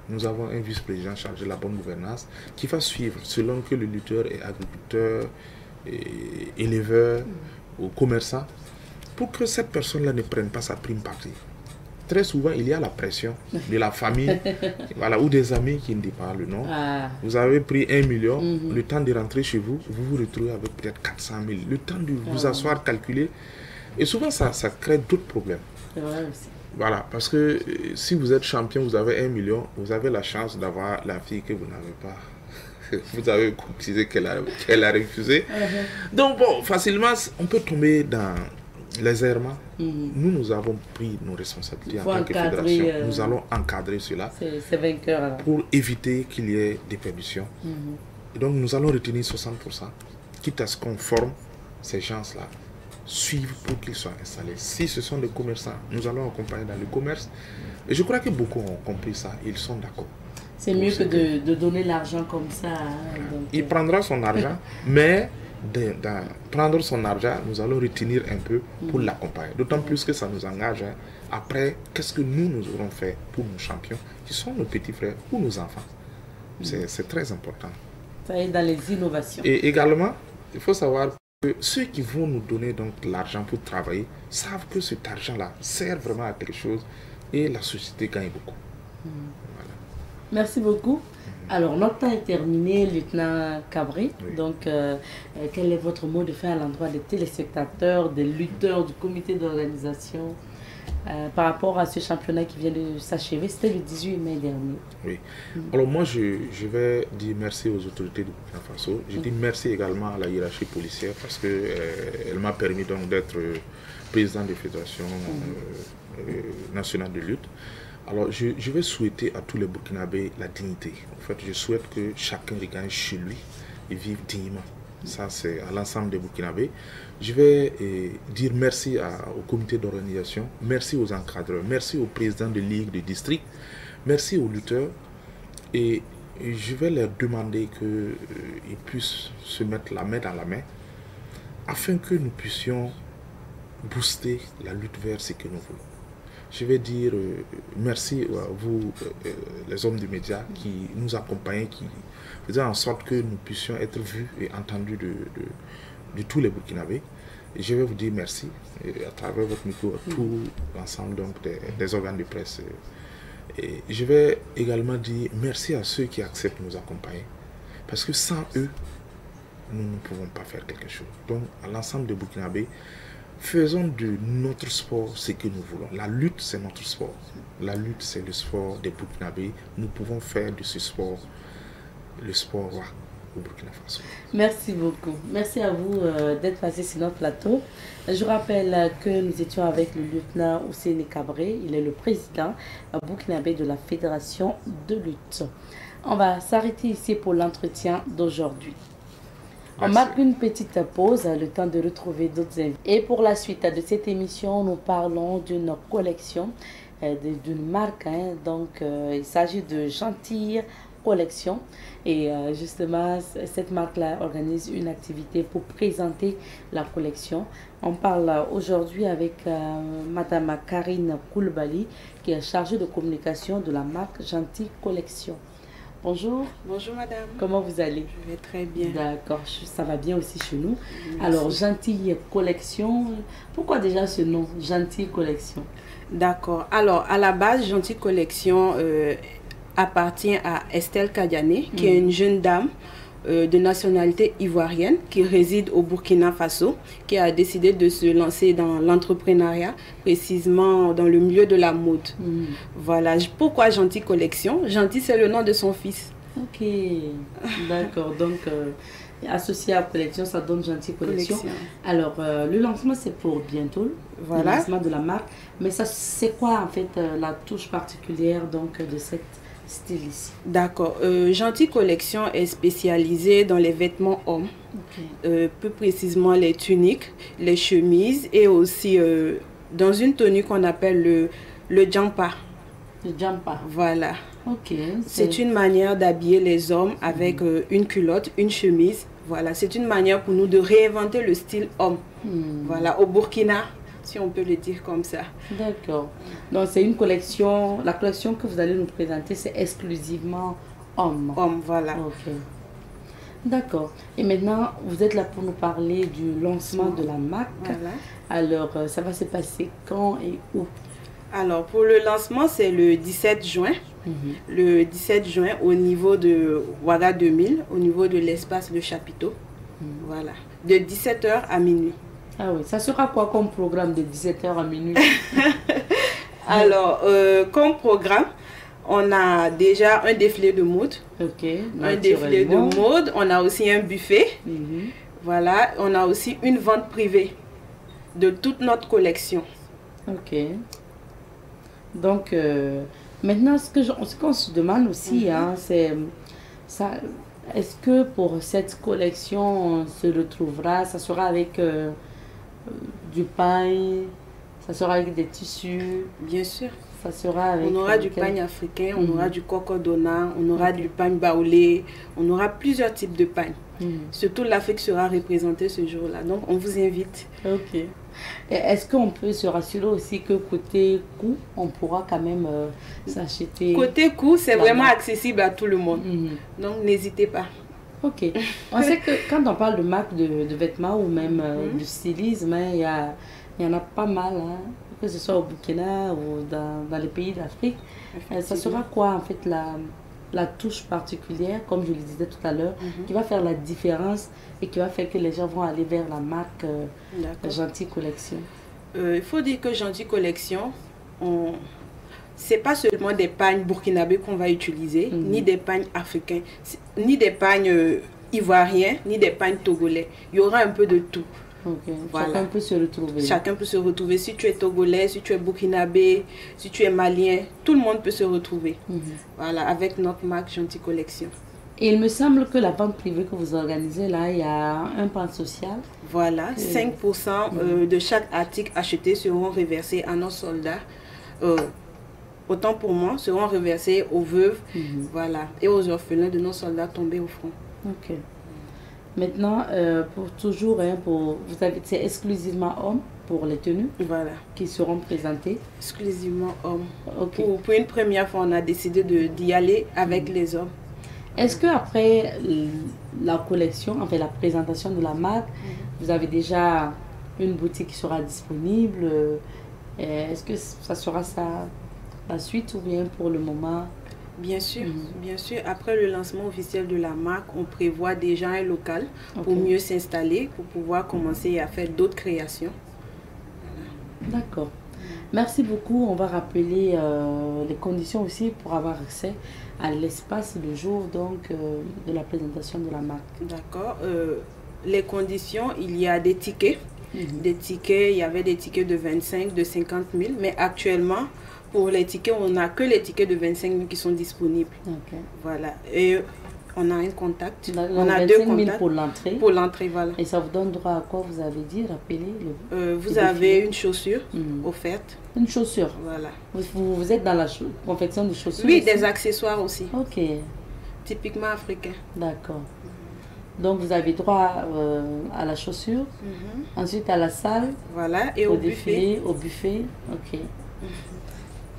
Nous avons un vice-président chargé de la bonne gouvernance qui va suivre selon que le lutteur est agriculteur, éleveur ou commerçant, pour que cette personne-là ne prenne pas sa prime partie. Très souvent, il y a la pression de la famille voilà, ou des amis qui ne disent pas le nom. Vous avez pris 1 million, le temps de rentrer chez vous, vous vous retrouvez avec peut-être 400 000. Le temps de vous asseoir, calculer. Et souvent, ça crée d'autres problèmes. C'est vrai aussi. Voilà, parce que si vous êtes champion, vous avez 1 million, vous avez la chance d'avoir la fille que vous n'avez pas. Vous avez cotisé qu'elle a refusé. Donc bon, facilement, on peut tomber dans les errements. Nous avons pris nos responsabilités en tant que fédération. Nous allons encadrer cela pour éviter qu'il y ait des perditions. Et donc nous allons retenir 60%, quitte à ce qu'on forme ces gens-là, suivre pour qu'ils soient installés. Si ce sont des commerçants, nous allons accompagner dans le commerce. Et je crois que beaucoup ont compris ça, ils sont d'accord. C'est mieux que de donner l'argent comme ça. Donc... Il prendra son argent, mais prendre son argent, nous allons retenir un peu pour l'accompagner. D'autant plus que ça nous engage. Après, qu'est-ce que nous aurons fait pour nos champions, qui sont nos petits frères ou nos enfants. C'est très important. Ça est dans les innovations. Et également, il faut savoir que ceux qui vont nous donner donc l'argent pour travailler savent que cet argent-là sert vraiment à quelque chose et la société gagne beaucoup. Voilà. Merci beaucoup. Alors, notre temps est terminé, lieutenant Cabri. Oui. Donc, quel est votre mot de fin à l'endroit des téléspectateurs, des lutteurs, du comité d'organisation par rapport à ce championnat qui vient de s'achever? C'était le 18 mai dernier. Oui. Alors, moi, je vais dire merci aux autorités du Burkina Faso. Je dis merci également à la hiérarchie policière parce qu'elle m'a permis donc d'être président de la Fédération nationale de lutte. Alors, je vais souhaiter à tous les Burkinabés la dignité. En fait, je souhaite que chacun regagne chez lui et vive dignement. Ça, c'est à l'ensemble des Burkinabés. Je vais dire merci au comité d'organisation, merci aux encadreurs, merci aux présidents de ligue de district, merci aux lutteurs. Et je vais leur demander qu'ils puissent se mettre la main dans la main afin que nous puissions booster la lutte vers ce que nous voulons. Je vais dire merci à vous, les hommes du média, qui nous accompagnent, qui faisaient en sorte que nous puissions être vus et entendus de tous les Burkinabés. Et je vais vous dire merci à travers votre micro, à tout l'ensemble des organes de presse. Et je vais également dire merci à ceux qui acceptent de nous accompagner. Parce que sans eux, nous ne pouvons pas faire quelque chose. Donc, à l'ensemble des Burkinabés, faisons de notre sport ce que nous voulons. La lutte, c'est notre sport. La lutte, c'est le sport des Burkinabés. Nous pouvons faire de ce sport le sport roi au Burkina Faso. Merci beaucoup. Merci à vous d'être passé sur notre plateau. Je rappelle que nous étions avec le lieutenant Ousseini Cabré. Il est le président burkinabé de la Fédération de lutte. On va s'arrêter ici pour l'entretien d'aujourd'hui. On marque une petite pause, le temps de retrouver d'autres invités. Et pour la suite de cette émission, nous parlons d'une collection, d'une marque. Donc, il s'agit de Gentille Collection. Et justement, cette marque-là organise une activité pour présenter la collection. On parle aujourd'hui avec Madame Karine Koulibaly, qui est chargée de communication de la marque Gentille Collection. Bonjour. Bonjour madame. Comment vous allez? Je vais très bien. D'accord, ça va bien aussi chez nous. Merci. Alors, Gentille Collection, pourquoi déjà ce nom, Gentille Collection? D'accord. Alors, à la base, Gentille Collection appartient à Estelle Kadiané, qui est une jeune dame de nationalité ivoirienne qui réside au Burkina Faso, qui a décidé de se lancer dans l'entrepreneuriat, précisément dans le milieu de la mode. Voilà. Pourquoi Gentille Collection? Gentille, c'est le nom de son fils. Ok, d'accord. Donc, associé à collection, ça donne Gentille Collection. Alors, le lancement, c'est pour bientôt. Voilà. Le lancement de la marque. Mais ça, c'est quoi, en fait, la touche particulière donc, de cette style ici? D'accord. Gentille Collection est spécialisée dans les vêtements hommes. Plus précisément les tuniques, les chemises et aussi dans une tenue qu'on appelle le jampa. Le jampa. Voilà. Ok. C'est une manière d'habiller les hommes avec une culotte, une chemise. Voilà. C'est une manière pour nous de réinventer le style homme. Voilà. Au Burkina, si on peut le dire comme ça. D'accord. Donc c'est une collection, la collection que vous allez nous présenter, c'est exclusivement homme. Homme, voilà. Ok. D'accord. Et maintenant, vous êtes là pour nous parler du lancement de la marque. Voilà. Alors, ça va se passer quand et où? Alors, pour le lancement, c'est le 17 juin. Le 17 juin, au niveau de Ouaga 2000, au niveau de l'espace Le Chapiteau. Voilà. De 17h à minuit. Ah oui, ça sera quoi comme programme de 17h à minuit? Alors, comme programme, on a déjà un défilé de mode. Ok. Un défilé de mode. On a aussi un buffet. Voilà. On a aussi une vente privée de toute notre collection. Ok. Donc, maintenant, ce qu'on se demande aussi, hein, c'est ça. Est-ce que pour cette collection, on se retrouvera, ça sera avec du pain, ça sera avec des tissus? Bien sûr. Ça sera avec, on aura du pain africain, on aura du cocodona, on aura du pain baoulé, on aura plusieurs types de pain. Surtout l'Afrique sera représentée ce jour-là. Donc, on vous invite. Ok. Est-ce qu'on peut se rassurer aussi que côté coût, on pourra quand même s'acheter? Côté coût, c'est vraiment accessible à tout le monde. Donc, n'hésitez pas. Ok. On sait que quand on parle de marque de vêtements ou même du stylisme, il y en a pas mal, hein, que ce soit au Burkina ou dans les pays d'Afrique. Ça sera quoi en fait la touche particulière, comme je le disais tout à l'heure, qui va faire la différence et qui va faire que les gens vont aller vers la marque Gentil Collection? Il faut dire que Gentil Collection, c'est pas seulement des pagnes burkinabés qu'on va utiliser, ni des pagnes africains, ni des pagnes ivoiriens, ni des pagnes togolais. Il y aura un peu de tout. Okay. Voilà. Chacun peut se retrouver. Chacun peut se retrouver. Si tu es togolais, si tu es burkinabé, si tu es malien, tout le monde peut se retrouver. Voilà, avec notre marque Gentil Collection. Et il me semble que la vente privée que vous organisez là, il y a un pan social. Voilà, 5% de chaque article acheté seront reversés à nos soldats. Autant pour moi, seront reversés aux veuves, voilà, et aux orphelins de nos soldats tombés au front. Ok. Maintenant, pour toujours, hein, c'est exclusivement hommes pour les tenues, voilà, qui seront présentées. Exclusivement hommes. Okay. Pour une première fois, on a décidé d'y aller avec les hommes. Est-ce qu'après la collection, enfin la présentation de la marque, vous avez déjà une boutique qui sera disponible? Est-ce que ça sera ça la suite ou bien pour le moment? Bien sûr, bien sûr. Après le lancement officiel de la marque, on prévoit déjà un local pour mieux s'installer, pour pouvoir commencer à faire d'autres créations. D'accord. Merci beaucoup. On va rappeler les conditions aussi pour avoir accès à l'espace le jour donc, de la présentation de la marque. D'accord. Les conditions, il y a des tickets. Des tickets, il y avait des tickets de 25, de 50 000, mais actuellement, pour les tickets, on n'a que les tickets de 25 000 qui sont disponibles. Voilà. Et on a un contact. On a 2 contacts pour l'entrée. Pour l'entrée, voilà. Et ça vous donne droit à quoi, vous avez dit? Rappelez. Vous avez une chaussure offerte. Une chaussure? Voilà. Vous êtes dans la confection de chaussures? Oui, aussi? des accessoires aussi. Ok. Typiquement africain. D'accord. Donc vous avez droit à la chaussure, ensuite à la salle, voilà, et au défilé, au buffet. Ok.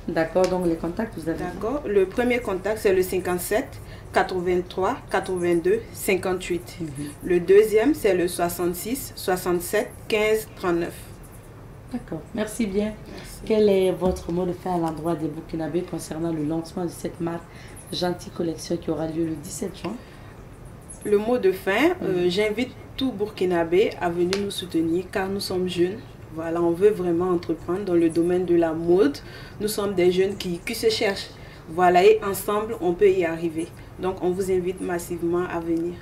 D'accord, donc les contacts, vous avez... D'accord, le premier contact c'est le 57 83 82 58. Le deuxième c'est le 66 67 15 39. D'accord, merci bien. Merci. Quel est votre mot de fin à l'endroit des Burkinabés concernant le lancement de cette marque Gentil Collection qui aura lieu le 17 juin? Le mot de fin, j'invite tout Burkinabé à venir nous soutenir car nous sommes jeunes. Voilà, on veut vraiment entreprendre dans le domaine de la mode. Nous sommes des jeunes qui se cherchent. Voilà, et ensemble, on peut y arriver. Donc, on vous invite massivement à venir.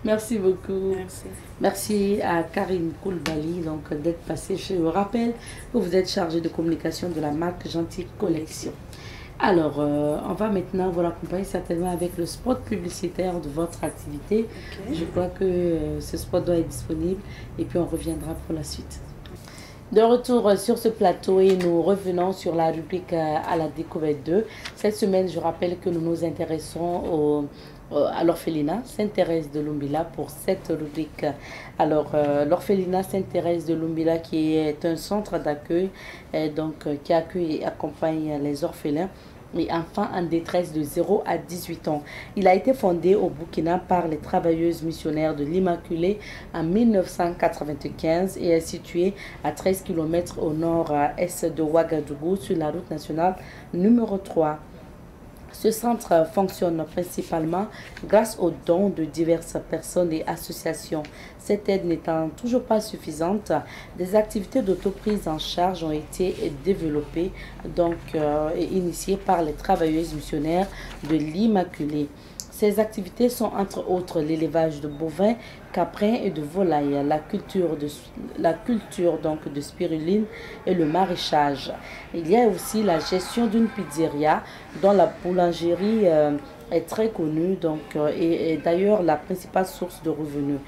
Merci beaucoup. Merci. Merci à Karim Koulibaly d'être passé. Je vous rappelle que vous êtes chargé de communication de la marque Gentil Collection. Alors, on va maintenant vous accompagner certainement avec le spot publicitaire de votre activité. Je crois que ce spot doit être disponible et puis on reviendra pour la suite. De retour sur ce plateau et nous revenons sur la rubrique à la découverte 2. Cette semaine, je rappelle que nous nous intéressons à l'orphelinat Sainte-Thérèse de Lumbila pour cette rubrique. Alors, l'orphelinat Sainte-Thérèse de Lumbila qui est un centre d'accueil qui accueille et accompagne les orphelins et enfants en détresse de 0 à 18 ans. Il a été fondé au Burkina par les travailleuses missionnaires de l'Immaculée en 1995 et est situé à 13 km au nord-est de Ouagadougou sur la route nationale numéro 3. Ce centre fonctionne principalement grâce aux dons de diverses personnes et associations. Cette aide n'étant toujours pas suffisante, des activités d'autoprise en charge ont été développées et initiées par les travailleuses missionnaires de l'Immaculée. Ces activités sont entre autres l'élevage de bovins, caprins et de volailles, la culture de spiruline et le maraîchage. Il y a aussi la gestion d'une pizzeria dont la boulangerie est très connue et d'ailleurs la principale source de revenus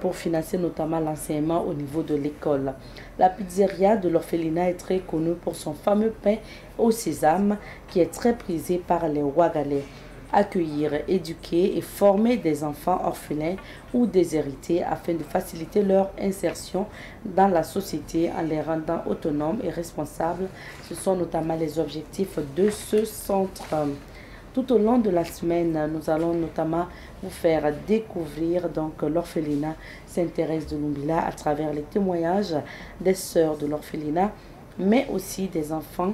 pour financer notamment l'enseignement au niveau de l'école. La pizzeria de l'orphelinat est très connue pour son fameux pain au sésame qui est très prisé par les Ouagalais. Accueillir, éduquer et former des enfants orphelins ou déshérités afin de faciliter leur insertion dans la société en les rendant autonomes et responsables. Ce sont notamment les objectifs de ce centre. Tout au long de la semaine, nous allons notamment vous faire découvrir l'orphelinat Sainte-Thérèse de Lumbila à travers les témoignages des sœurs de l'orphelinat, mais aussi des enfants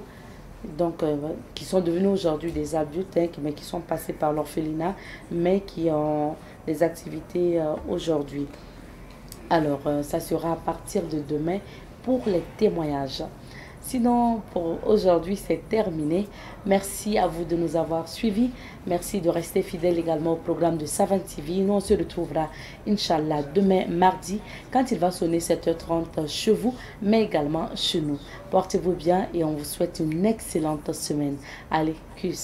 qui sont devenus aujourd'hui des adultes, mais qui sont passés par l'orphelinat, mais qui ont des activités aujourd'hui. Alors, ça sera à partir de demain pour les témoignages. Sinon, pour aujourd'hui, c'est terminé. Merci à vous de nous avoir suivis. Merci de rester fidèles également au programme de Savane TV. Nous, on se retrouvera, Inch'Allah, demain, mardi, quand il va sonner 7h30 chez vous, mais également chez nous. Portez-vous bien et on vous souhaite une excellente semaine. Allez, cuisse.